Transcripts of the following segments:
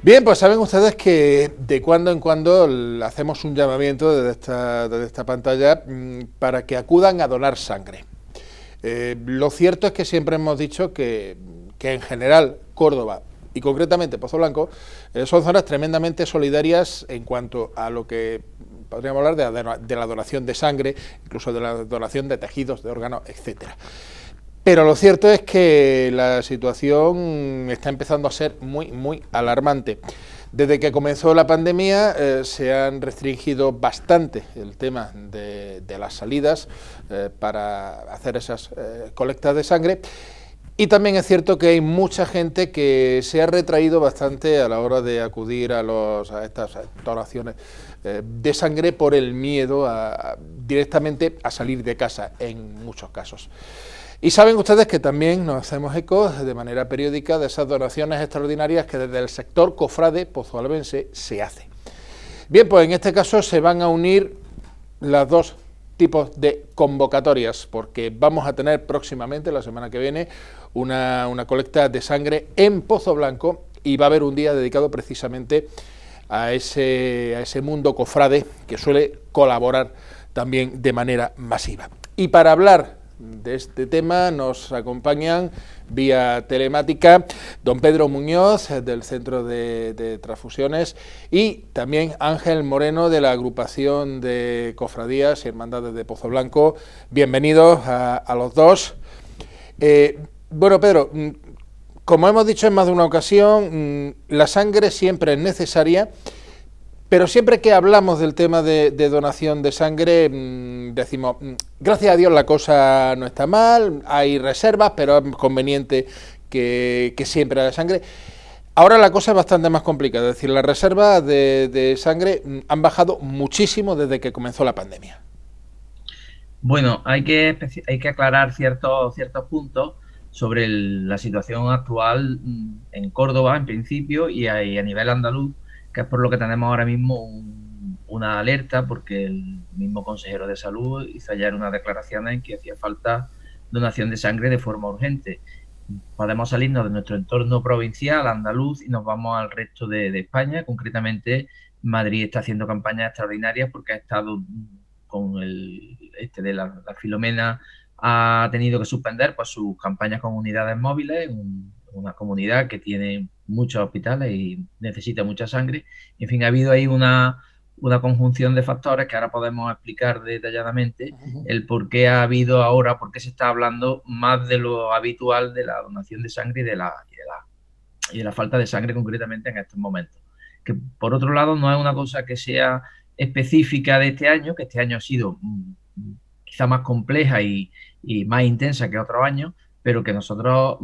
Bien, pues saben ustedes que de cuando en cuando hacemos un llamamiento desde esta pantalla para que acudan a donar sangre. Lo cierto es que siempre hemos dicho que en general Córdoba y concretamente Pozo Blanco son zonas tremendamente solidarias en cuanto a lo que podríamos hablar de la donación de sangre, incluso de la donación de tejidos, de órganos, etcétera. Pero lo cierto es que la situación está empezando a ser muy alarmante. Desde que comenzó la pandemia se han restringido bastante el tema de las salidas para hacer esas colectas de sangre. Y también es cierto que hay mucha gente que se ha retraído bastante a la hora de acudir a estas donaciones de sangre por el miedo directamente a salir de casa en muchos casos. Y saben ustedes que también nos hacemos eco de manera periódica de esas donaciones extraordinarias que desde el sector cofrade pozoalbense se hace. Bien, pues en este caso se van a unir las dos tipos de convocatorias, porque vamos a tener próximamente, la semana que viene, una colecta de sangre en Pozo Blanco y va a haber un día dedicado precisamente a ese mundo cofrade que suele colaborar también de manera masiva. Y para hablar de este tema nos acompañan vía telemática don Pedro Muñoz del Centro de Transfusiones y también Ángel Moreno de la agrupación de cofradías y hermandades de Pozo Blanco. Bienvenidos a los dos. Bueno, Pedro, como hemos dicho en más de una ocasión, la sangre siempre es necesaria. Pero siempre que hablamos del tema de donación de sangre, decimos, gracias a Dios la cosa no está mal, hay reservas, pero es conveniente que siempre haya sangre. Ahora la cosa es bastante más complicada, es decir, las reservas de sangre han bajado muchísimo desde que comenzó la pandemia. Bueno, hay que aclarar ciertos puntos sobre la situación actual en Córdoba, en principio, y a nivel andaluz, que es por lo que tenemos ahora mismo una alerta, porque el mismo consejero de salud hizo ayer unas declaraciones en que hacía falta donación de sangre de forma urgente. Podemos salirnos de nuestro entorno provincial, andaluz, y nos vamos al resto de España. Concretamente, Madrid está haciendo campañas extraordinarias porque ha estado con de la Filomena, ha tenido que suspender pues sus campañas con unidades móviles, una comunidad que tiene muchos hospitales y necesita mucha sangre. En fin, ha habido ahí una conjunción de factores que ahora podemos explicar detalladamente el por qué ha habido ahora, por qué se está hablando más de lo habitual de la donación de sangre y de la falta de sangre concretamente en estos momentos. Que por otro lado no es una cosa que sea específica de este año, que este año ha sido quizá más compleja y más intensa que otros años, pero que nosotros,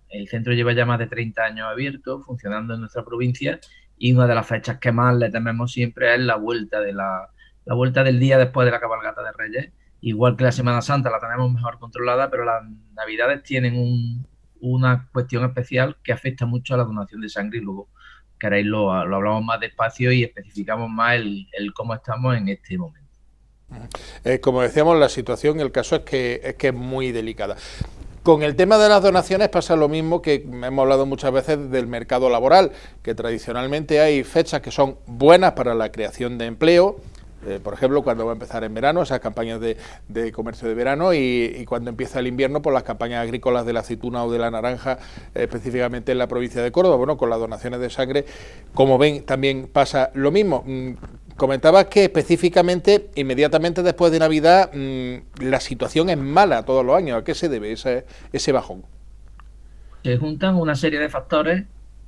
el centro lleva ya más de 30 años abierto, funcionando en nuestra provincia, y una de las fechas que más le tememos siempre es la vuelta del día después de la cabalgata de Reyes. Igual que la Semana Santa la tenemos mejor controlada, pero las Navidades tienen una cuestión especial que afecta mucho a la donación de sangre, y luego queréis lo hablamos más despacio y especificamos más el cómo estamos en este momento. Como decíamos, la situación, el caso es que es muy delicada. Con el tema de las donaciones pasa lo mismo que hemos hablado muchas veces del mercado laboral, que tradicionalmente hay fechas que son buenas para la creación de empleo, por ejemplo, cuando va a empezar en verano, esas campañas de comercio de verano, y cuando empieza el invierno, por las campañas agrícolas de la aceituna o de la naranja, específicamente en la provincia de Córdoba. Bueno, con las donaciones de sangre, como ven, también pasa lo mismo. Comentabas que específicamente, inmediatamente después de Navidad, la situación es mala todos los años. ¿A qué se debe ese bajón? Se juntan una serie de factores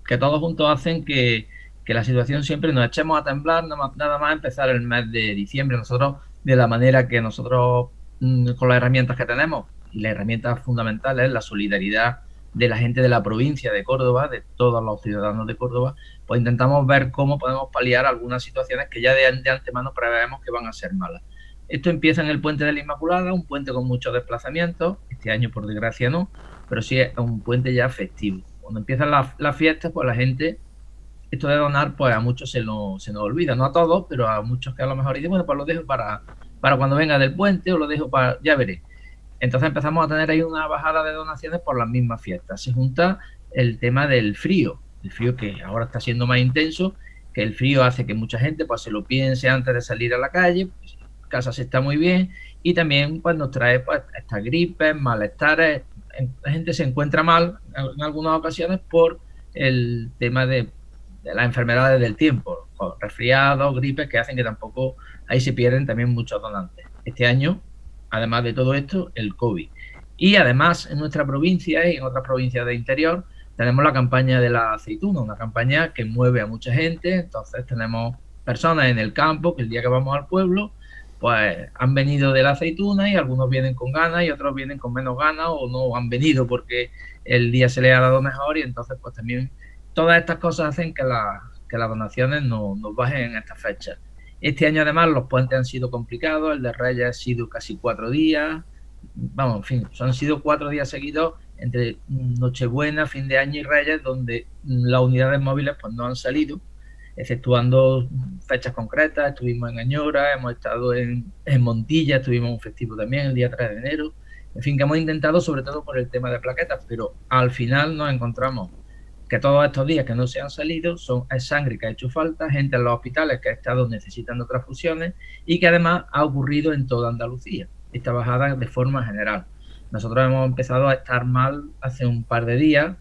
que todos juntos hacen que la situación siempre nos echemos a temblar, nada más empezar el mes de diciembre. Nosotros, de la manera que nosotros, con las herramientas que tenemos, y la herramienta fundamental es la solidaridad de la gente de la provincia de Córdoba, de todos los ciudadanos de Córdoba, pues intentamos ver cómo podemos paliar algunas situaciones que ya de antemano prevemos que van a ser malas. Esto empieza en el Puente de la Inmaculada, un puente con muchos desplazamientos, este año por desgracia no, pero sí es un puente ya festivo. Cuando empiezan las fiestas, pues la gente, esto de donar, pues a muchos se nos olvida, no a todos, pero a muchos que a lo mejor dicen, bueno, pues lo dejo para cuando venga del puente, o lo dejo para, ya veré. Entonces empezamos a tener ahí una bajada de donaciones por las mismas fiestas. Se junta el tema del frío. El frío que ahora está siendo más intenso, que el frío hace que mucha gente pues se lo piense antes de salir a la calle, pues, en casa se está muy bien, y también pues nos trae pues estas gripes, malestares, la gente se encuentra mal en algunas ocasiones por el tema de las enfermedades del tiempo, resfriados, gripes, que hacen que tampoco ahí se pierden también muchos donantes. Este año, además de todo esto, el COVID. Y además en nuestra provincia y en otras provincias de interior tenemos la campaña de la aceituna, una campaña que mueve a mucha gente. Entonces tenemos personas en el campo que el día que vamos al pueblo pues han venido de la aceituna, y algunos vienen con ganas y otros vienen con menos ganas, o no han venido porque el día se les ha dado mejor, y entonces pues también todas estas cosas hacen que las donaciones nos bajen en estas fechas. Este año además los puentes han sido complicados, el de Reyes ha sido casi 4 días, vamos, en fin, han sido 4 días seguidos entre Nochebuena, fin de año y Reyes, donde las unidades móviles pues no han salido, exceptuando fechas concretas. Estuvimos en Añora, hemos estado en Montilla, estuvimos en un festivo también el día 3 de enero, en fin, que hemos intentado sobre todo por el tema de plaquetas, pero al final nos encontramos que todos estos días que no se han salido es sangre que ha hecho falta, gente en los hospitales que ha estado necesitando transfusiones, y que además ha ocurrido en toda Andalucía, esta bajada de forma general. Nosotros hemos empezado a estar mal hace un par de días,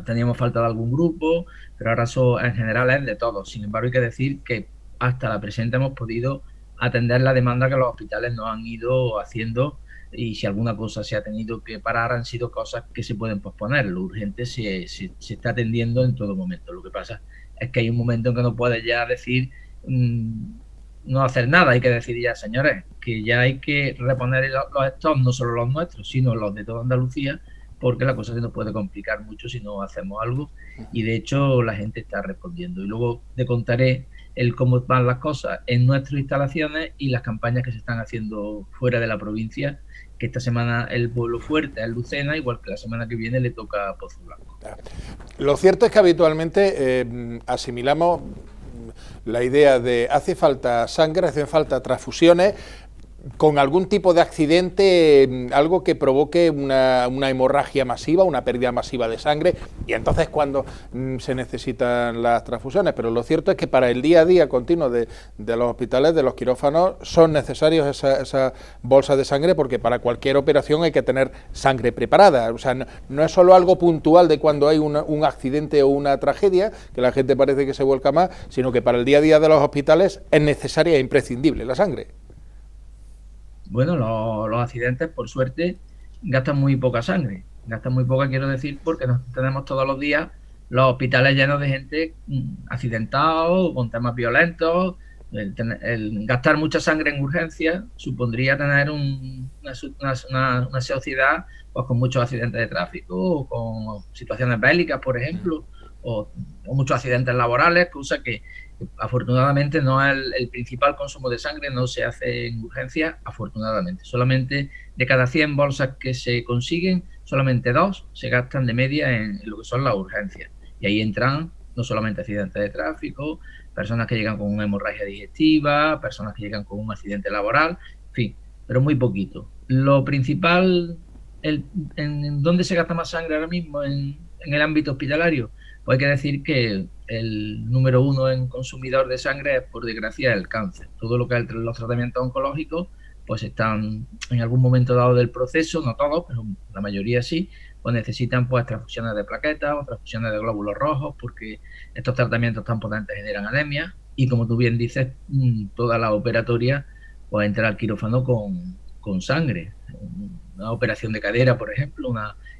teníamos falta de algún grupo, pero ahora eso en general es de todos. Sin embargo, hay que decir que hasta la presente hemos podido atender la demanda que los hospitales nos han ido haciendo, y si alguna cosa se ha tenido que parar han sido cosas que se pueden posponer. Lo urgente se está atendiendo en todo momento. Lo que pasa es que hay un momento en que no puedes ya decir no hacer nada. Hay que decir ya, señores, que ya hay que reponer los stocks, no solo los nuestros, sino los de toda Andalucía, porque la cosa se nos puede complicar mucho si no hacemos algo, y de hecho la gente está respondiendo. Y luego te contaré cómo van las cosas en nuestras instalaciones y las campañas que se están haciendo fuera de la provincia, que esta semana el pueblo fuerte es Lucena, igual que la semana que viene le toca a Pozo Blanco. Lo cierto es que habitualmente asimilamos la idea de hace falta sangre, hacen falta transfusiones, con algún tipo de accidente, algo que provoque una hemorragia masiva, una pérdida masiva de sangre, y entonces cuando se necesitan las transfusiones. Pero lo cierto es que para el día a día continuo de los hospitales, de los quirófanos, son necesarios esas bolsas de sangre, porque para cualquier operación hay que tener sangre preparada. O sea, no es solo algo puntual de cuando hay un accidente o una tragedia, que la gente parece que se vuelca más, sino que para el día a día de los hospitales es necesaria e imprescindible la sangre. Bueno, los accidentes, por suerte, gastan muy poca sangre. Gastan muy poca, quiero decir, porque tenemos todos los días los hospitales llenos de gente accidentados, con temas violentos. El gastar mucha sangre en urgencias supondría tener una sociedad pues, con muchos accidentes de tráfico, o con situaciones bélicas, por ejemplo, o muchos accidentes laborales, cosa que afortunadamente no es el principal consumo de sangre, no se hace en urgencias, afortunadamente. Solamente de cada 100 bolsas que se consiguen, solamente 2 se gastan de media en lo que son las urgencias. Y ahí entran no solamente accidentes de tráfico, personas que llegan con una hemorragia digestiva, personas que llegan con un accidente laboral, en fin, pero muy poquito. Lo principal, ¿en dónde se gasta más sangre ahora mismo? En el ámbito hospitalario. Pues hay que decir que el número 1 en consumidor de sangre es, por desgracia, el cáncer. Todo lo que es los tratamientos oncológicos, pues están en algún momento dado del proceso, no todos, pero la mayoría sí, pues necesitan pues transfusiones de plaquetas o transfusiones de glóbulos rojos, porque estos tratamientos tan potentes generan anemia, y como tú bien dices, toda la operatoria pues entra al quirófano con sangre. Una operación de cadera, por ejemplo,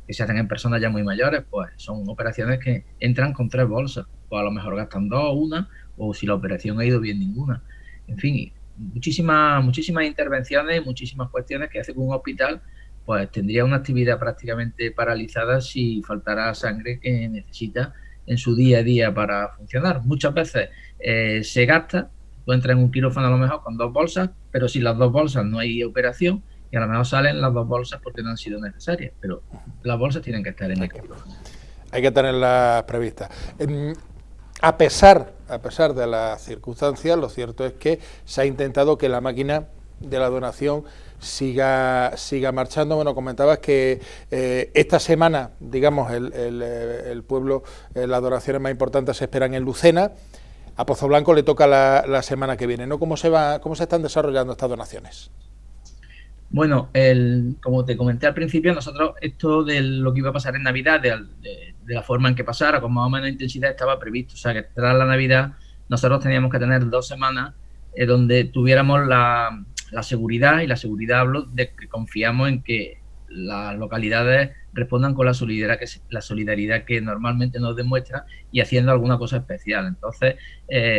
que se hacen en personas ya muy mayores, pues son operaciones que entran con 3 bolsas, pues a lo mejor gastan 2 o 1, o si la operación ha ido bien, ninguna. En fin, muchísimas intervenciones, muchísimas cuestiones que hace que un hospital pues tendría una actividad prácticamente paralizada si faltara sangre que necesita en su día a día para funcionar. Muchas veces se gasta, tú entras en un quirófano a lo mejor con 2 bolsas, pero si las 2 bolsas no hay operación, y a lo mejor salen las 2 bolsas porque no han sido necesarias, pero las bolsas tienen que estar en el quirófano. Hay que tenerlas previstas. A pesar de las circunstancias, lo cierto es que se ha intentado que la máquina de la donación siga marchando. Bueno, comentabas que esta semana, digamos, el pueblo, las donaciones más importantes se esperan en Lucena. A Pozoblanco le toca la semana que viene, ¿no? ¿Cómo se están desarrollando estas donaciones? Bueno, como te comenté al principio, nosotros esto de lo que iba a pasar en Navidad, de la forma en que pasara, con más o menos intensidad, estaba previsto. O sea, que tras la Navidad nosotros teníamos que tener 2 semanas donde tuviéramos la seguridad, y la seguridad hablo de que confiamos en que las localidades respondan con la solidaridad que normalmente nos demuestra y haciendo alguna cosa especial. Entonces,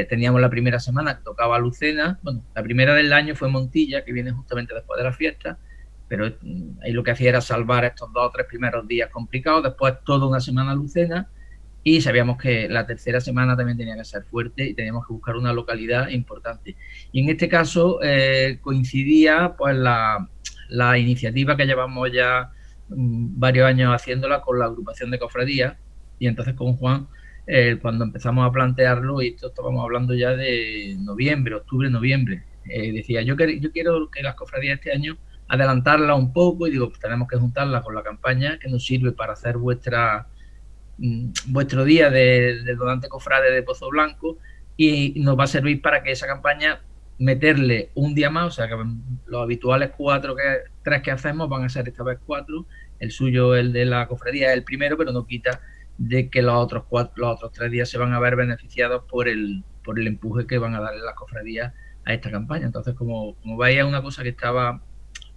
teníamos la primera semana que tocaba Lucena. Bueno, la primera del año fue Montilla, que viene justamente después de la fiesta, pero ahí lo que hacía era salvar estos 2 o 3 primeros días complicados, después toda una semana Lucena, y sabíamos que la tercera semana también tenía que ser fuerte y teníamos que buscar una localidad importante. Y en este caso coincidía pues la iniciativa que llevamos ya varios años haciéndola con la agrupación de cofradías, y entonces con Juan, cuando empezamos a plantearlo, y esto estábamos hablando ya de noviembre, octubre, noviembre, decía, yo quiero que las cofradías este año adelantarla un poco, y digo, pues tenemos que juntarla con la campaña que nos sirve para hacer vuestro día de donante cofrade de Pozoblanco, y nos va a servir para que esa campaña meterle un día más. O sea, que los habituales 3 que hacemos van a ser esta vez 4. El suyo, el de la cofradía, es el primero, pero no quita de que los otros 3 días se van a ver beneficiados por el empuje que van a darle las cofradías a esta campaña. Entonces, como veis, es una cosa que estaba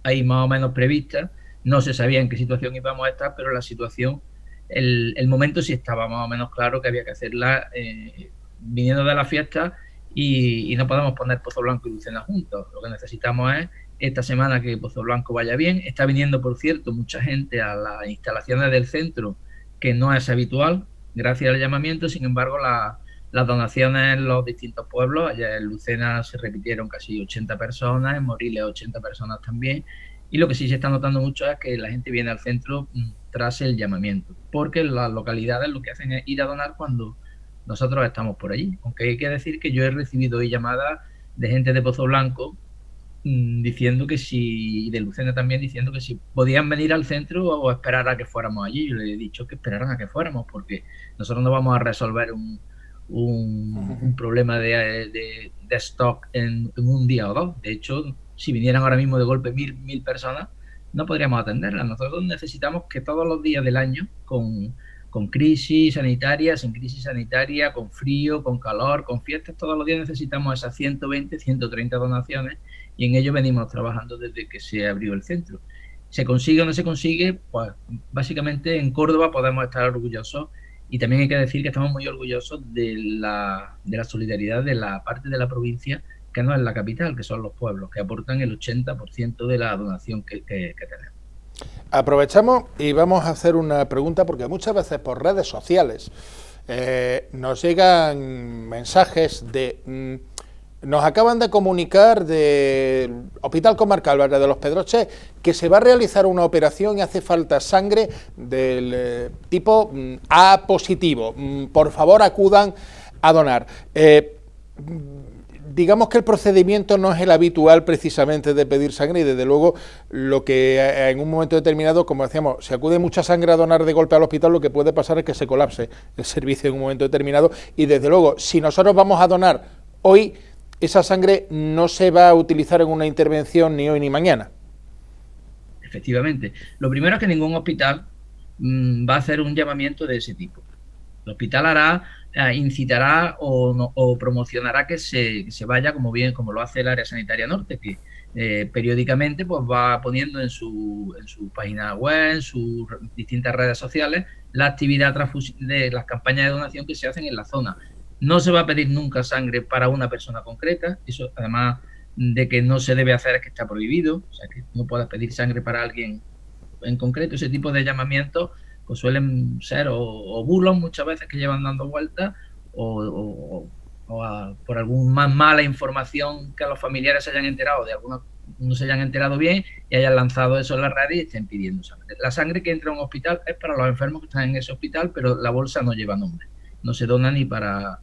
ahí más o menos prevista. No se sabía en qué situación íbamos a estar, pero la situación, el momento sí estaba más o menos claro que había que hacerla viniendo de la fiesta, y no podemos poner Pozoblanco y Lucena juntos. Lo que necesitamos es esta semana que Pozoblanco vaya bien. Está viniendo, por cierto, mucha gente a las instalaciones del centro, que no es habitual, gracias al llamamiento. Sin embargo, las donaciones en los distintos pueblos, allá en Lucena se repitieron casi 80 personas, en Moriles 80 personas también, y lo que sí se está notando mucho es que la gente viene al centro tras el llamamiento, porque las localidades lo que hacen es ir a donar cuando nosotros estamos por allí. Aunque hay que decir que yo he recibido hoy llamadas de gente de Pozoblanco diciendo que si, y de Lucena también, diciendo que si podían venir al centro o esperar a que fuéramos allí. Yo le he dicho que esperaran a que fuéramos, porque nosotros no vamos a resolver un problema de stock en un día o 2. De hecho, si vinieran ahora mismo de golpe mil personas, no podríamos atenderlas. Nosotros necesitamos que todos los días del año, con crisis sanitaria, sin crisis sanitaria, con frío, con calor, con fiestas, todos los días necesitamos esas 120, 130 donaciones, y en ello venimos trabajando desde que se abrió el centro. ¿Se consigue o no se consigue? Pues básicamente en Córdoba podemos estar orgullosos, y también hay que decir que estamos muy orgullosos de la solidaridad de la parte de la provincia que no es la capital, que son los pueblos, que aportan el 80% de la donación que tenemos. Aprovechamos y vamos a hacer una pregunta, porque muchas veces por redes sociales nos llegan mensajes de... nos acaban de comunicar del Hospital Comarcal Valle de los Pedroches que se va a realizar una operación y hace falta sangre del tipo A positivo. Por favor, acudan a donar. Digamos que el procedimiento no es el habitual precisamente de pedir sangre, y desde luego lo que en un momento determinado, como decíamos, si acude mucha sangre a donar de golpe al hospital, lo que puede pasar es que se colapse el servicio en un momento determinado, y desde luego si nosotros vamos a donar hoy, esa sangre no se va a utilizar en una intervención ni hoy ni mañana. Efectivamente. Lo primero es que ningún hospital va a hacer un llamamiento de ese tipo. El hospital incitará o promocionará que se vaya, como lo hace el área sanitaria norte, que periódicamente pues va poniendo en su página web, en sus distintas redes sociales, la actividad de las campañas de donación que se hacen en la zona. No se va a pedir nunca sangre para una persona concreta. Eso, además de que no se debe hacer, es que está prohibido. O sea, que no puedas pedir sangre para alguien en concreto. Ese tipo de llamamientos pues suelen ser o bulos muchas veces que llevan dando vueltas, por alguna más mala información que los familiares se hayan enterado de alguna, no se hayan enterado bien y hayan lanzado eso en la red y estén pidiendo sangre. La sangre que entra a un hospital es para los enfermos que están en ese hospital, pero la bolsa no lleva nombre. No se dona ni para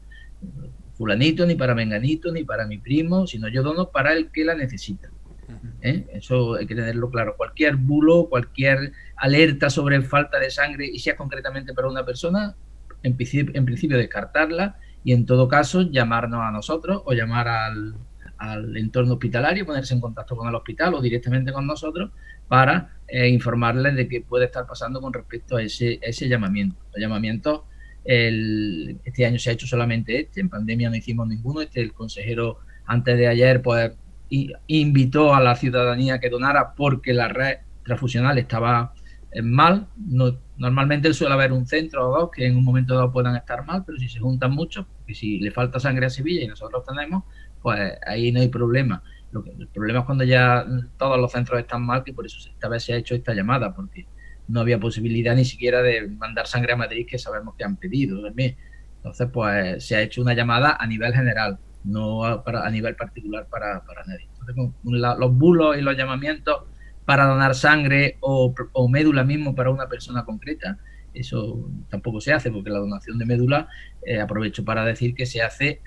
fulanito, ni para menganito, ni para mi primo, sino yo dono para el que la necesita. Eso hay que tenerlo claro. Cualquier bulo, cualquier alerta sobre falta de sangre, y si es concretamente para una persona, en principio descartarla, y en todo caso llamarnos a nosotros o llamar al entorno hospitalario, ponerse en contacto con el hospital o directamente con nosotros para informarles de qué puede estar pasando con respecto a ese llamamiento. Los llamamientos, este año se ha hecho solamente en pandemia no hicimos ninguno. El consejero antes de ayer pues invitó a la ciudadanía que donara porque la red transfusional estaba mal. No, normalmente suele haber un centro o dos que en un momento dado puedan estar mal, pero si se juntan muchos, porque si le falta sangre a Sevilla y nosotros tenemos, pues ahí no hay problema. El problema es cuando ya todos los centros están mal, que por eso esta vez se ha hecho esta llamada, porque no había posibilidad ni siquiera de mandar sangre a Madrid, que sabemos que han pedido también. Entonces, pues se ha hecho una llamada a nivel general, no a nivel particular para nadie. Entonces, los bulos y los llamamientos para donar sangre o médula mismo para una persona concreta, eso tampoco se hace, porque la donación de médula, aprovecho para decir que se hace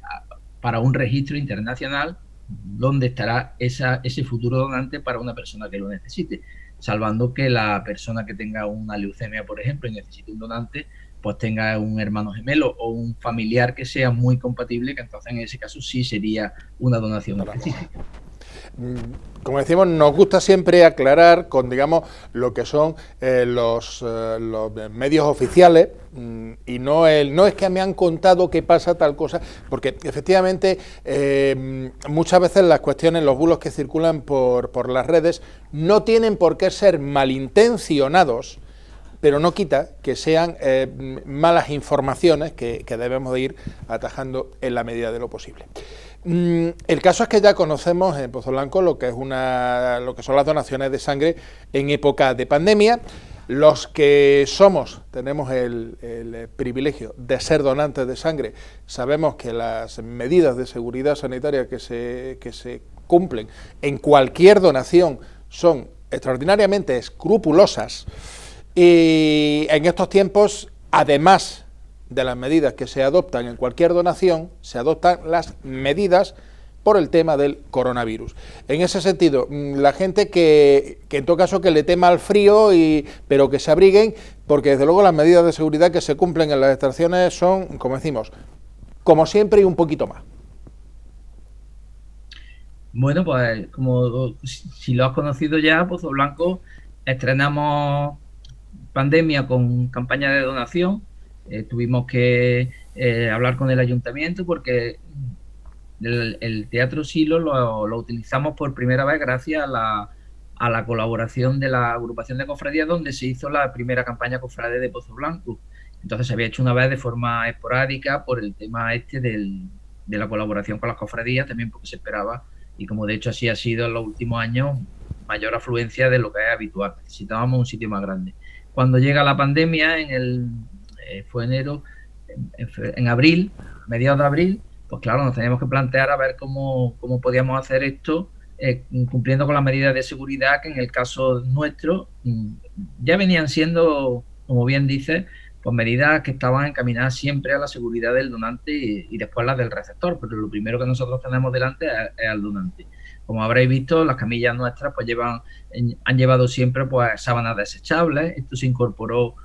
para un registro internacional donde estará ese futuro donante para una persona que lo necesite, salvando que la persona que tenga una leucemia, por ejemplo, y necesite un donante, pues tenga un hermano gemelo o un familiar que sea muy compatible, que entonces en ese caso sí sería una donación específica. Como decimos, nos gusta siempre aclarar con, digamos, lo que son los medios oficiales, y no es que me han contado que pasa tal cosa, porque efectivamente muchas veces las cuestiones, los bulos que circulan por las redes no tienen por qué ser malintencionados, pero no quita que sean malas informaciones que debemos de ir atajando en la medida de lo posible. El caso es que ya conocemos en Pozoblanco lo que son las donaciones de sangre en época de pandemia. Los que tenemos el privilegio de ser donantes de sangre, sabemos que las medidas de seguridad sanitaria que se cumplen en cualquier donación son extraordinariamente escrupulosas, y en estos tiempos, además de las medidas que se adoptan en cualquier donación, se adoptan las medidas por el tema del coronavirus. En ese sentido, la gente que en todo caso que le tema al frío, pero que se abriguen, porque desde luego las medidas de seguridad que se cumplen en las extracciones son, como decimos, como siempre y un poquito más. Bueno, pues como si lo has conocido ya, Pozoblanco estrenamos pandemia con campaña de donación. Tuvimos que hablar con el ayuntamiento porque el Teatro Silo lo utilizamos por primera vez gracias a la colaboración de la agrupación de cofradías, donde se hizo la primera campaña cofrade de Pozoblanco. Entonces se había hecho una vez de forma esporádica por el tema de la colaboración con las cofradías, también porque se esperaba, y como de hecho así ha sido en los últimos años, mayor afluencia de lo que es habitual. Necesitábamos un sitio más grande. Cuando llega la pandemia, fue enero, en abril, mediados de abril, pues claro, nos teníamos que plantear a ver cómo podíamos hacer esto, cumpliendo con las medidas de seguridad que en el caso nuestro ya venían siendo, como bien dice, pues medidas que estaban encaminadas siempre a la seguridad del donante y después las del receptor, pero lo primero que nosotros tenemos delante es al donante. Como habréis visto, las camillas nuestras pues han llevado siempre pues sábanas desechables. Esto se incorporó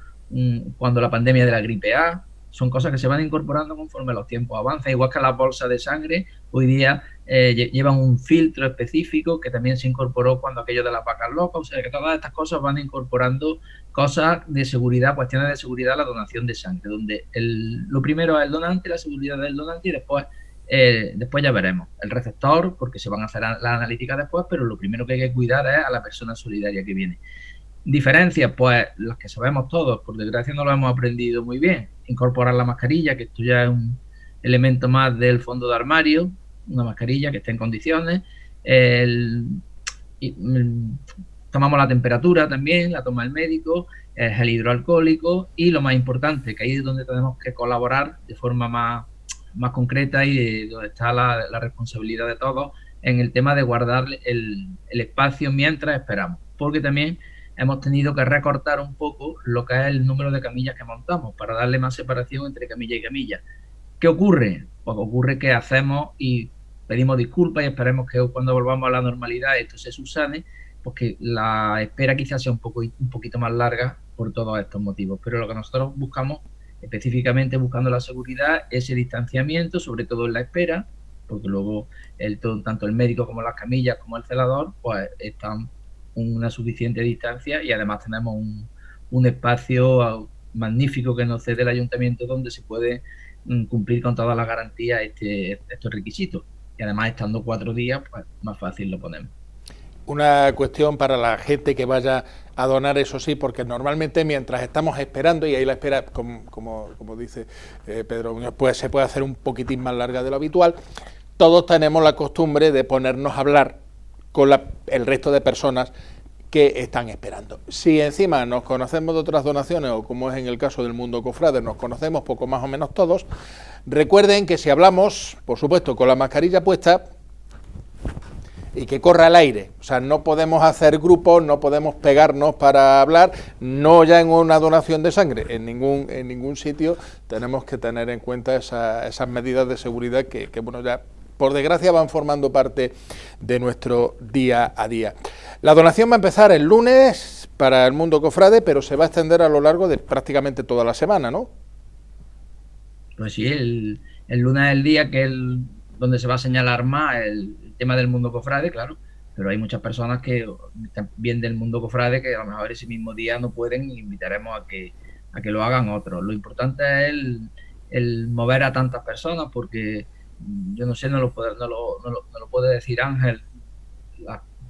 cuando la pandemia de la gripe A. Son cosas que se van incorporando conforme los tiempos avanzan, igual que las bolsas de sangre hoy día llevan un filtro específico que también se incorporó cuando aquello de las vacas locas. O sea que todas estas cosas van incorporando cosas de seguridad, cuestiones de seguridad a la donación de sangre, donde lo primero es el donante, la seguridad del donante, y después ya veremos el receptor, porque se van a hacer las analíticas después, pero lo primero que hay que cuidar es a la persona solidaria que viene. Diferencias, pues las que sabemos todos, por desgracia no lo hemos aprendido muy bien. Incorporar la mascarilla, que esto ya es un elemento más del fondo de armario, una mascarilla que esté en condiciones. Tomamos la temperatura también, la toma el médico, el gel hidroalcohólico, y lo más importante, que ahí es donde tenemos que colaborar de forma más concreta y donde está la responsabilidad de todos, en el tema de guardar el espacio mientras esperamos, porque también hemos tenido que recortar un poco lo que es el número de camillas que montamos para darle más separación entre camilla y camilla. ¿Qué ocurre? Pues ocurre que hacemos y pedimos disculpas y esperemos que cuando volvamos a la normalidad esto se subsane, porque la espera quizás sea un poquito más larga por todos estos motivos. Pero lo que nosotros buscamos, específicamente buscando la seguridad, ese distanciamiento, sobre todo en la espera, porque luego tanto el médico como las camillas como el celador pues están una suficiente distancia, y además tenemos un espacio magnífico que nos cede el ayuntamiento donde se puede cumplir con todas las garantías estos requisitos. Y además, estando 4 días, pues más fácil lo ponemos. Una cuestión para la gente que vaya a donar, eso sí, porque normalmente mientras estamos esperando, y ahí la espera, como dice Pedro Muñoz, pues se puede hacer un poquitín más larga de lo habitual, todos tenemos la costumbre de ponernos a hablar con el resto de personas que están esperando. Si encima nos conocemos de otras donaciones, o como es en el caso del Mundo Cofrade, nos conocemos poco más o menos todos, recuerden que si hablamos, por supuesto, con la mascarilla puesta, y que corra el aire, o sea, no podemos hacer grupos, no podemos pegarnos para hablar, no ya en una donación de sangre, en ningún sitio tenemos que tener en cuenta esas medidas de seguridad que, bueno, ya por desgracia van formando parte de nuestro día a día. La donación va a empezar el lunes para el Mundo Cofrade, pero se va a extender a lo largo de prácticamente toda la semana, ¿no? Pues sí, el lunes es el día donde se va a señalar más el tema del Mundo Cofrade, claro, pero hay muchas personas que están bien del Mundo Cofrade que a lo mejor ese mismo día no pueden, y invitaremos a que lo hagan otros. Lo importante es el mover a tantas personas, porque yo no sé, no lo puede decir Ángel.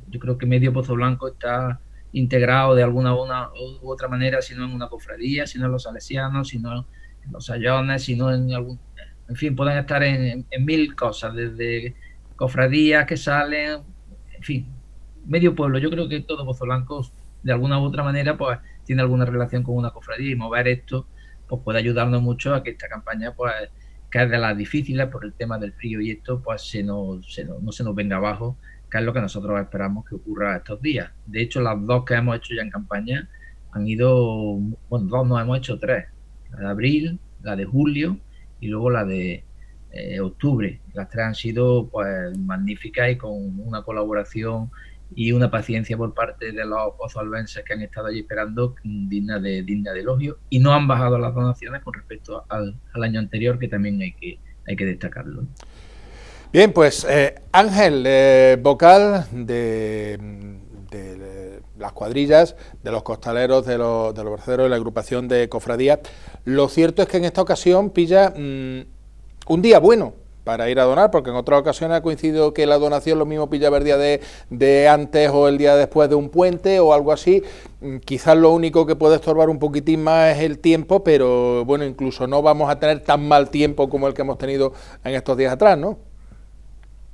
Yo creo que medio Pozo Blanco está integrado de alguna u otra manera, si no en una cofradía, si no en los salesianos, si no en los sayones, si no en algún... En fin, pueden estar en mil cosas, desde cofradías que salen, en fin, medio pueblo. Yo creo que todo Pozo Blanco, de alguna u otra manera, pues tiene alguna relación con una cofradía, y mover esto pues puede ayudarnos mucho a que esta campaña, pues, que es de las difíciles por el tema del frío y esto, pues no se nos venga abajo, que es lo que nosotros esperamos que ocurra estos días. De hecho, las dos que hemos hecho ya en campaña han ido, bueno, dos, no, hemos hecho tres: la de abril, la de julio y luego la de octubre. Las tres han sido pues magníficas, y con una colaboración y una paciencia por parte de los pozalbenses que han estado allí esperando, digna de elogio, y no han bajado las donaciones con respecto al año anterior, que también hay que destacarlo. Bien, pues Ángel, vocal de las cuadrillas, de los costaleros, de los braceros, de la agrupación de cofradías. Lo cierto es que en esta ocasión pilla un día bueno para ir a donar, porque en otras ocasiones ha coincidido que la donación lo mismo pillaba el día de antes o el día después de un puente o algo así. Quizás lo único que puede estorbar un poquitín más es el tiempo, pero bueno, incluso no vamos a tener tan mal tiempo como el que hemos tenido en estos días atrás, ¿no?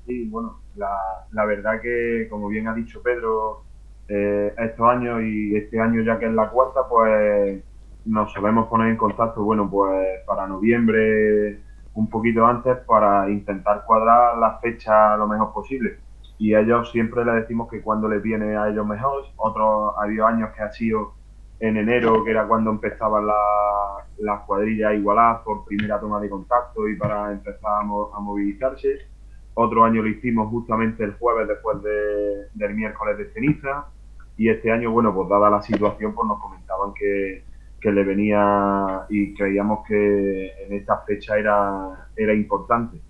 Sí, bueno, la verdad que, como bien ha dicho Pedro, estos años y este año ya que es la cuarta, pues nos solemos poner en contacto, bueno, pues para noviembre, un poquito antes, para intentar cuadrar la fecha lo mejor posible. Y a ellos siempre les decimos que cuando les viene a ellos mejor. Otros, ha habido años que ha sido en enero, que era cuando empezaban las cuadrillas a igualar por primera toma de contacto y para empezar a movilizarse. Otro año lo hicimos justamente el jueves después del miércoles de ceniza, y este año, bueno, pues dada la situación, pues nos comentaban que le venía, y creíamos que en esta fecha era importante.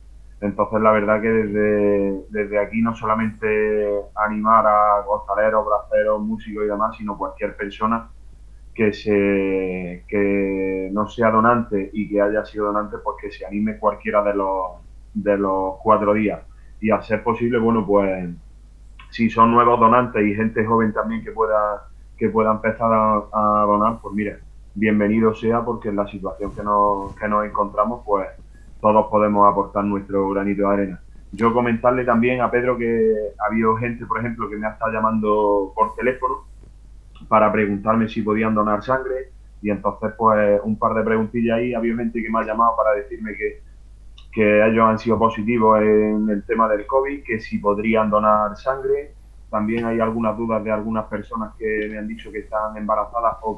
Entonces, la verdad que desde aquí no solamente animar a costaleros, braceros, músicos y demás, sino cualquier persona que no sea donante y que haya sido donante, pues que se anime cualquiera de los 4 días. Y a ser posible, bueno, pues si son nuevos donantes y gente joven también que pueda empezar a donar, pues mire, bienvenido sea, porque en la situación que nos encontramos, pues todos podemos aportar nuestro granito de arena. Yo comentarle también a Pedro que ha habido gente, por ejemplo, que me ha estado llamando por teléfono para preguntarme si podían donar sangre, y entonces pues un par de preguntillas ahí. Había gente que me ha llamado para decirme que ellos han sido positivos en el tema del COVID, que si podrían donar sangre. También hay algunas dudas de algunas personas que me han dicho que están embarazadas o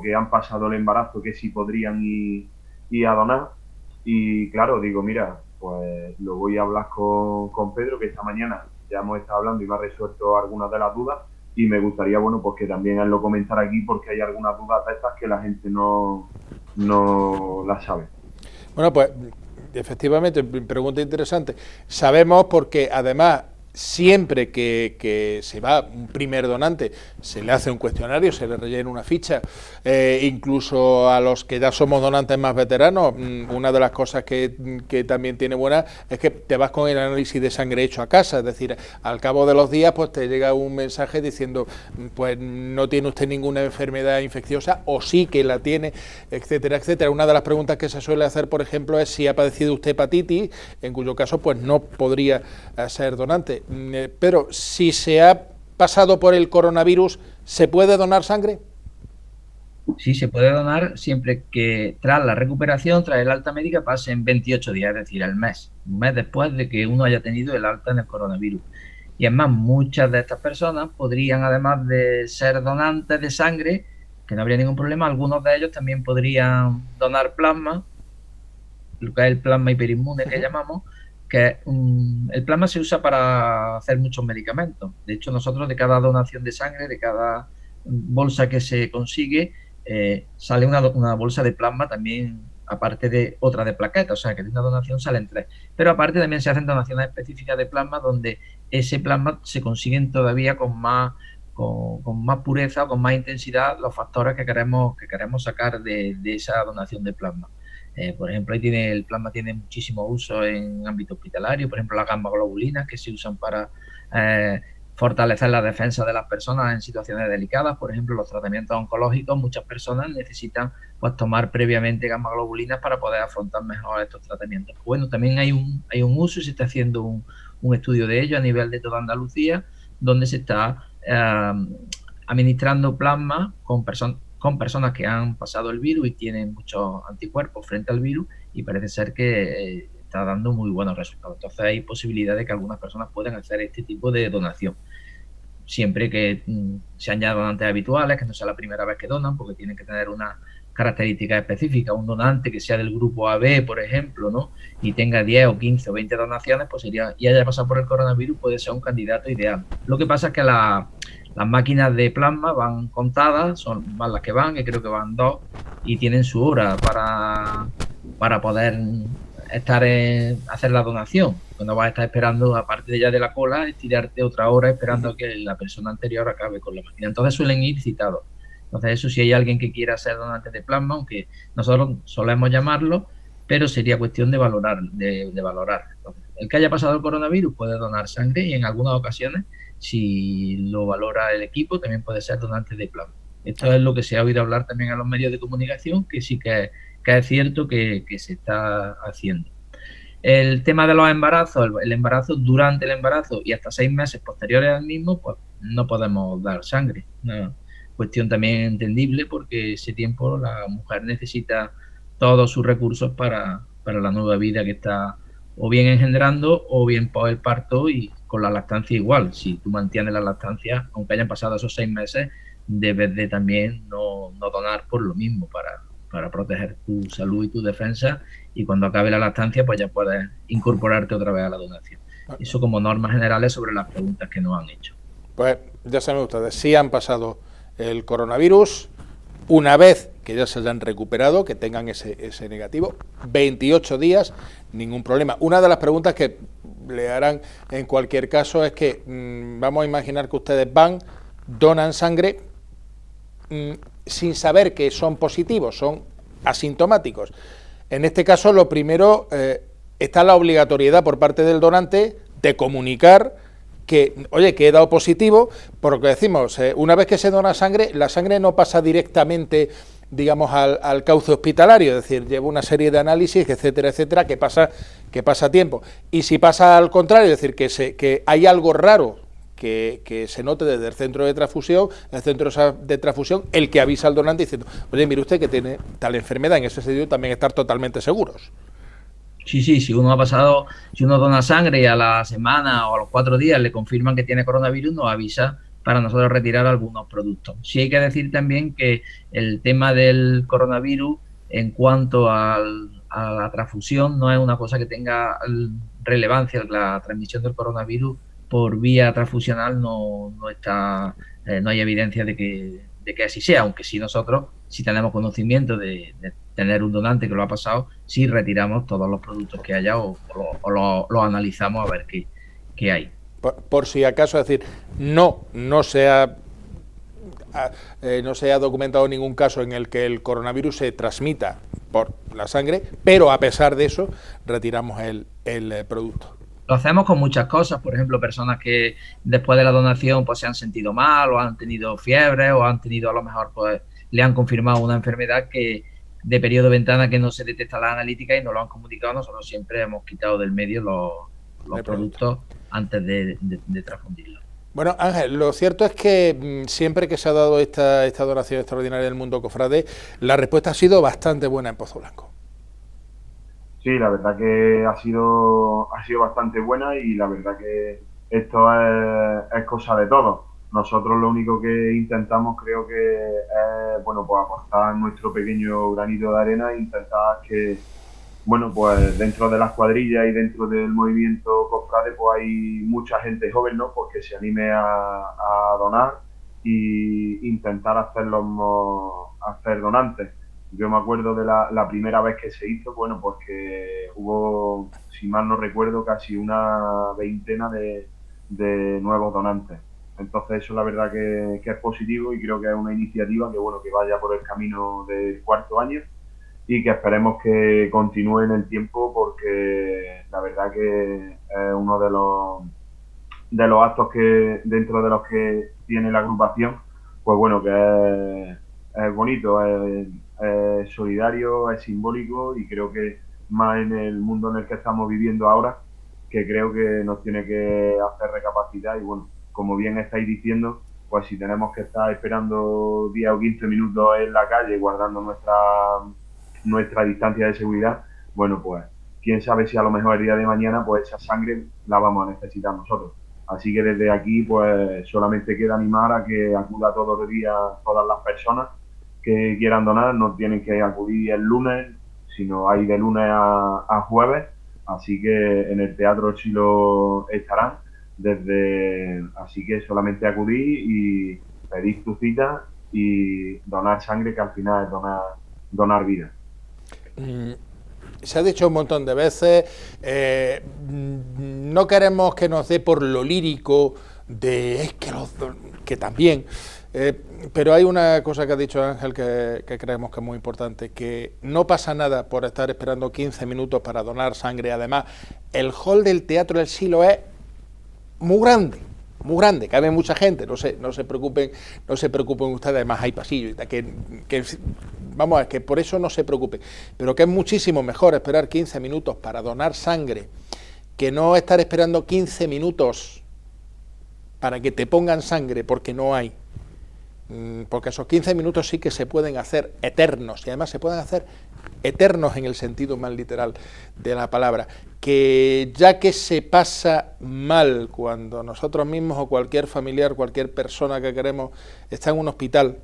que han pasado el embarazo, que si podrían ir a donar. Y claro, digo, mira, pues lo voy a hablar con Pedro, que esta mañana ya hemos estado hablando y me ha resuelto algunas de las dudas, y me gustaría, bueno, pues que también él lo comentara aquí, porque hay algunas dudas de estas que la gente no las sabe. Bueno, pues efectivamente, pregunta interesante. Sabemos porque además siempre que se va un primer donante se le hace un cuestionario, se le rellena una ficha, incluso a los que ya somos donantes más veteranos, una de las cosas que también tiene buena es que te vas con el análisis de sangre hecho a casa, es decir, al cabo de los días pues te llega un mensaje diciendo pues no tiene usted ninguna enfermedad infecciosa o sí que la tiene, etcétera, etcétera. Una de las preguntas que se suele hacer, por ejemplo, es si ha padecido usted hepatitis, en cuyo caso pues no podría ser donante. Pero si se ha pasado por el coronavirus, ¿se puede donar sangre? Sí, se puede donar siempre que tras la recuperación, tras el alta médica, pasen 28 días, es decir, un mes después de que uno haya tenido el alta en el coronavirus. Y además, muchas de estas personas podrían, además de ser donantes de sangre, que no habría ningún problema, algunos de ellos también podrían donar plasma, lo que es el plasma hiperinmune que llamamos, que el plasma se usa para hacer muchos medicamentos. De hecho, nosotros de cada donación de sangre, de cada bolsa que se consigue, sale una bolsa de plasma también, aparte de otra de plaquetas, o sea que de una donación salen 3. Pero aparte también se hacen donaciones específicas de plasma donde ese plasma se consiguen todavía con más pureza o con más intensidad los factores que queremos sacar de esa donación de plasma. Por ejemplo, el plasma tiene muchísimo uso en ámbito hospitalario, por ejemplo, las gamma-globulinas que se usan para fortalecer la defensa de las personas en situaciones delicadas, por ejemplo, los tratamientos oncológicos, muchas personas necesitan pues tomar previamente gamma-globulinas para poder afrontar mejor estos tratamientos. Bueno, también hay un uso y se está haciendo un estudio de ello a nivel de toda Andalucía, donde se está administrando plasma con personas que han pasado el virus y tienen muchos anticuerpos frente al virus, y parece ser que está dando muy buenos resultados. Entonces hay posibilidad de que algunas personas puedan hacer este tipo de donación, siempre que sean ya donantes habituales, que no sea la primera vez que donan, porque tienen que tener una característica específica. Un donante que sea del grupo AB, por ejemplo, ¿no?, y tenga 10 o 15 o 20 donaciones, pues y haya pasado por el coronavirus, puede ser un candidato ideal. Lo que pasa es que las máquinas de plasma van contadas, van las que van, que creo que van 2, y tienen su hora para poder hacer la donación. Cuando vas a estar esperando, aparte de ya de la cola, estirarte otra hora esperando a que la persona anterior acabe con la máquina. Entonces suelen ir citados. Entonces eso, si hay alguien que quiera ser donante de plasma, aunque nosotros solemos llamarlo, pero sería cuestión de valorar. Entonces, el que haya pasado el coronavirus puede donar sangre, y en algunas ocasiones, si lo valora el equipo, también puede ser donante de plasma. Esto es lo que se ha oído hablar también en los medios de comunicación, que sí que es cierto que se está haciendo. El tema de los embarazos, el embarazo, durante el embarazo y hasta 6 meses posteriores al mismo, pues no podemos dar sangre. Una cuestión también entendible, porque ese tiempo la mujer necesita todos sus recursos para la nueva vida que está o bien engendrando o bien por el parto, y con la lactancia igual. Si tú mantienes la lactancia, aunque hayan pasado esos 6 meses, debes de también no donar por lo mismo, para proteger tu salud y tu defensa, y cuando acabe la lactancia pues ya puedes incorporarte otra vez a la donación. Eso como normas generales sobre las preguntas que nos han hecho. Pues ya saben ustedes, si han pasado el coronavirus, una vez que ya se hayan recuperado, que tengan ese negativo, 28 días, ningún problema. Una de las preguntas que le harán en cualquier caso es que vamos a imaginar que ustedes donan sangre sin saber que son positivos, son asintomáticos. En este caso, lo primero, está la obligatoriedad por parte del donante de comunicar que, oye, que he dado positivo, por lo que decimos, una vez que se dona sangre, la sangre no pasa directamente, digamos, al cauce hospitalario, es decir, lleva una serie de análisis, etcétera, etcétera, que pasa tiempo. Y si pasa al contrario, es decir, que hay algo raro que se note desde el centro de transfusión, el que avisa al donante diciendo, oye, mire usted que tiene tal enfermedad, en ese sentido también estar totalmente seguros. Sí, si uno dona sangre y a la semana o a los 4 días le confirman que tiene coronavirus, nos avisa para nosotros retirar algunos productos. Sí hay que decir también que el tema del coronavirus, en cuanto al a la transfusión, no es una cosa que tenga relevancia. La transmisión del coronavirus por vía transfusional no está, no hay evidencia de que así sea, aunque sí nosotros, si tenemos conocimiento de tener un donante que lo ha pasado, sí retiramos todos los productos que haya o lo analizamos a ver qué hay. Por si acaso, es decir, no se ha documentado ningún caso en el que el coronavirus se transmita por la sangre, pero a pesar de eso retiramos el producto. Lo hacemos con muchas cosas, por ejemplo, personas que después de la donación pues se han sentido mal o han tenido fiebre o han tenido, a lo mejor pues le han confirmado una enfermedad que de periodo de ventana que no se detecta la analítica y nos lo han comunicado. Nosotros siempre hemos quitado del medio los productos antes de transfundirlos. Bueno, Ángel, lo cierto es que siempre que se ha dado esta donación extraordinaria del mundo cofrade, la respuesta ha sido bastante buena en Pozo Blanco. Sí, la verdad que ha sido bastante buena, y la verdad que esto es cosa de todos. Nosotros lo único que intentamos, creo que es, bueno, pues aportar nuestro pequeño granito de arena e intentar que, bueno, pues dentro de las cuadrillas y dentro del movimiento cofrade pues hay mucha gente joven, ¿no? Pues que se anime a donar y intentar hacer donantes. Yo me acuerdo de la primera vez que se hizo, bueno, pues que hubo, si mal no recuerdo, casi una veintena de nuevos donantes. Entonces eso la verdad que es positivo, y creo que es una iniciativa que, bueno, que vaya por el camino del cuarto año y que esperemos que continúe en el tiempo, porque la verdad que es uno de los actos que, dentro de los que tiene la agrupación, pues bueno, que es bonito, es solidario, es simbólico, y creo que más en el mundo en el que estamos viviendo ahora, que creo que nos tiene que hacer recapacitar. Y bueno, como bien estáis diciendo, pues si tenemos que estar esperando 10 o 15 minutos en la calle guardando nuestra distancia de seguridad, bueno, pues quién sabe si a lo mejor el día de mañana pues esa sangre la vamos a necesitar nosotros. Así que desde aquí pues solamente queda animar a que acuda todos los días todas las personas que quieran donar. No tienen que acudir el lunes, sino hay de lunes a jueves, así que en el Teatro del Silo estarán así que solamente acudir y pedir tu cita y donar sangre, que al final es donar vida. Se ha dicho un montón de veces, no queremos que nos dé por lo lírico que también, pero hay una cosa que ha dicho Ángel que creemos que es muy importante, que no pasa nada por estar esperando 15 minutos para donar sangre. Además, el hall del Teatro del Silo es muy grande, cabe mucha gente, no se preocupen ustedes. Además hay pasillos, vamos a ver, que por eso no se preocupen, pero que es muchísimo mejor esperar 15 minutos para donar sangre que no estar esperando 15 minutos para que te pongan sangre, porque no hay. Porque esos 15 minutos sí que se pueden hacer eternos, y además se pueden hacer eternos en el sentido más literal de la palabra, que ya que se pasa mal cuando nosotros mismos o cualquier familiar, cualquier persona que queremos está en un hospital,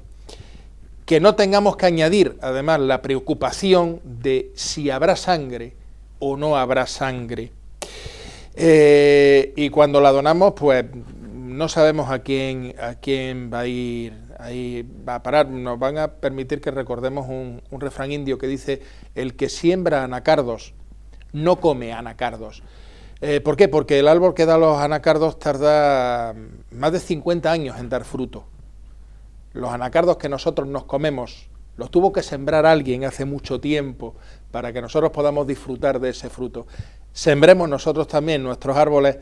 que no tengamos que añadir además la preocupación de si habrá sangre o no habrá sangre. Y cuando la donamos, pues no sabemos a quién va a ir, ahí va a parar. Nos van a permitir que recordemos un refrán indio que dice: el que siembra anacardos no come anacardos. ¿Por qué? Porque el árbol que da los anacardos tarda más de 50 años en dar fruto. Los anacardos que nosotros nos comemos los tuvo que sembrar alguien hace mucho tiempo para que nosotros podamos disfrutar de ese fruto. Sembremos nosotros también nuestros árboles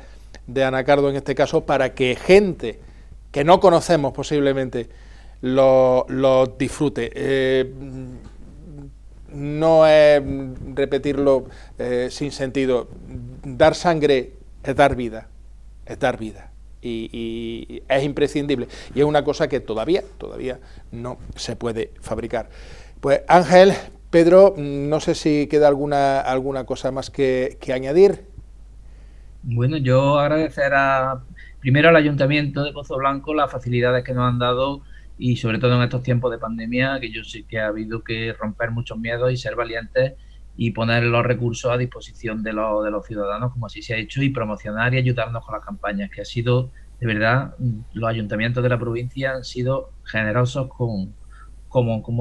de anacardo, en este caso, para que gente que no conocemos posiblemente lo disfrute. No es repetirlo sin sentido. Dar sangre es dar vida, y es imprescindible, y es una cosa que todavía no se puede fabricar. Pues Ángel, Pedro, no sé si queda alguna cosa más que añadir. Bueno, yo agradecer primero al Ayuntamiento de Pozo Blanco las facilidades que nos han dado, y sobre todo en estos tiempos de pandemia, que yo sé que ha habido que romper muchos miedos y ser valientes y poner los recursos a disposición de los ciudadanos, como así se ha hecho, y promocionar y ayudarnos con las campañas, que ha sido, de verdad, los ayuntamientos de la provincia han sido generosos como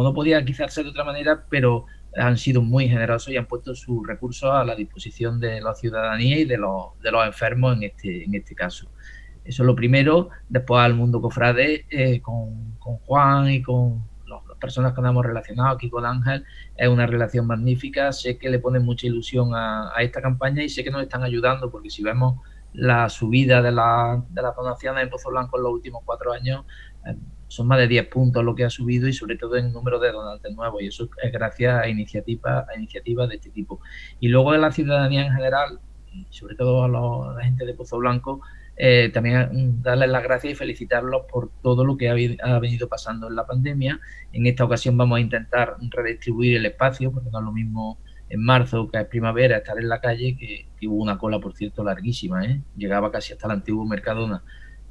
no podía quizás ser de otra manera, pero han sido muy generosos y han puesto sus recursos a la disposición de la ciudadanía y de los enfermos en este caso. Eso es lo primero. Después al mundo cofrade, con Juan y con las personas que nos hemos relacionado aquí con Ángel, es una relación magnífica. Sé que le ponen mucha ilusión a esta campaña y sé que nos están ayudando, porque si vemos la subida de las donaciones en Pozo Blanco en los últimos 4 años, son más de 10 puntos lo que ha subido, y sobre todo en el número de donantes nuevos, y eso es gracias a iniciativas de este tipo. Y luego de la ciudadanía en general, y sobre todo a la gente de Pozo Blanco, también darles las gracias y felicitarlos por todo lo que ha venido pasando en la pandemia. En esta ocasión vamos a intentar redistribuir el espacio, porque no es lo mismo en marzo, que es primavera, estar en la calle, que hubo una cola, por cierto, larguísima, llegaba casi hasta el antiguo Mercadona.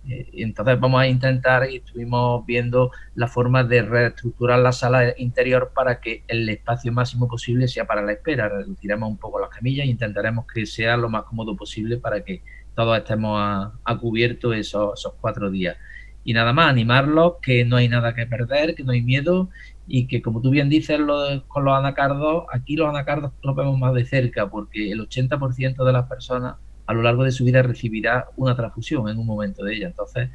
Entonces vamos a intentar, y estuvimos viendo la forma de reestructurar la sala interior para que el espacio máximo posible sea para la espera. Reduciremos un poco las camillas e intentaremos que sea lo más cómodo posible para que todos estemos a cubierto esos 4 días. Y nada más, animarlos, que no hay nada que perder, que no hay miedo, y que, como tú bien dices, con los anacardos, aquí los anacardos los vemos más de cerca, porque el 80% de las personas a lo largo de su vida recibirá una transfusión en un momento de ella. Entonces,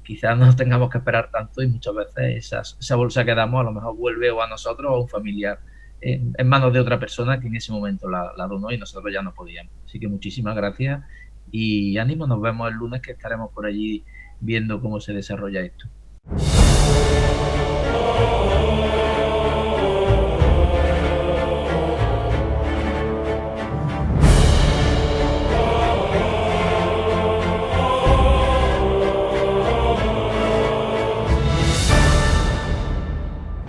quizás no tengamos que esperar tanto, y muchas veces esa bolsa que damos a lo mejor vuelve o a nosotros o a un familiar en manos de otra persona que en ese momento la donó y nosotros ya no podíamos. Así que muchísimas gracias y ánimo, nos vemos el lunes, que estaremos por allí viendo cómo se desarrolla esto.